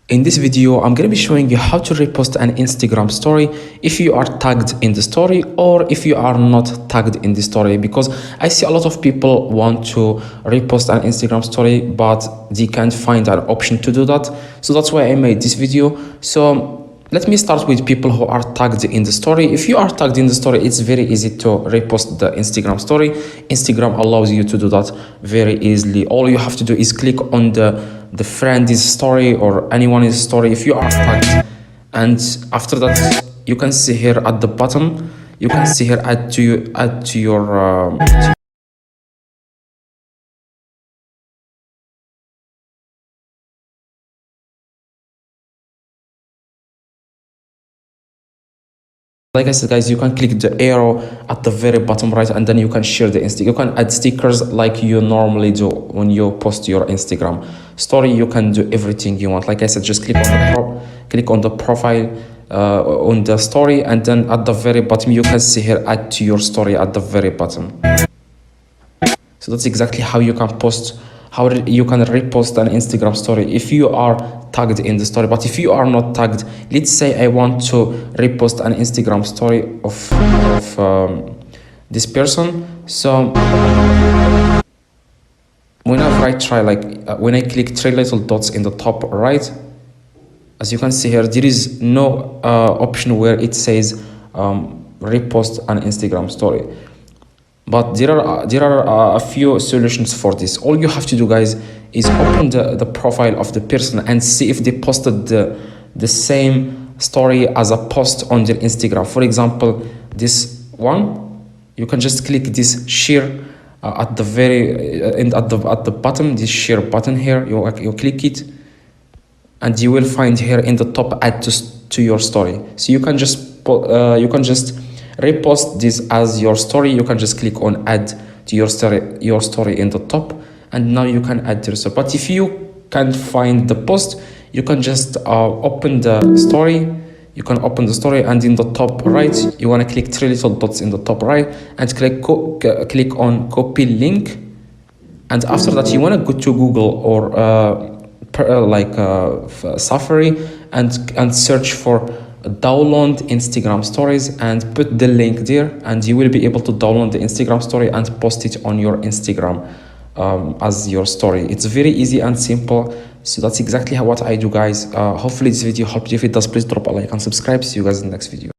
In this video, I'm going to be showing you how to repost an Instagram story if you are tagged in the story or if you are not tagged in the story, because I see a lot of people want to repost an Instagram story but they can't find an option to do that. So that's why I made this video. So let me start with people who are tagged in the story. If you are tagged in the story, it's very easy to repost the Instagram story. Instagram allows you to do that very easily. All you have to do is click on the friend's story or anyone's story if you are tagged, and after that you can see here at the bottom, you can see here add to your like I said, guys, you can click the arrow at the very bottom right, and then you can share the Insta. You can add stickers like you normally do when you post your Instagram story. You can do everything you want. Like I said, just click on the profile on the story, and then at the very bottom you can see here add to your story at the very bottom. So that's exactly how you can you can repost an Instagram story if you are tagged in the story. But if you are not tagged, let's say I want to repost an Instagram story of this person. So whenever I try, when I click three little dots in the top right, as you can see here, there is no option where it says repost an Instagram story. But there are a few solutions for this. All you have to do, guys, is open the profile of the person and see if they posted the same story as a post on their Instagram. For example, this one, you can just click this share at the very at the bottom, this share button here. You click it, and you will find here in the top add to your story. So you can just repost this as your story. You can just click on add to your story in the top, and now you can add this. But if you can't find the post, you can just open the story. You can open the story, and in the top right, you want to click three little dots in the top right and click on copy link. And after that, you want to go to Google or Safari and search for download Instagram stories and put the link there, and you will be able to download the Instagram story and post it on your Instagram as your story. It's very easy and simple. So that's exactly what I do, guys. Hopefully this video helped you. If it does, please drop a like and subscribe. See you guys in the next video.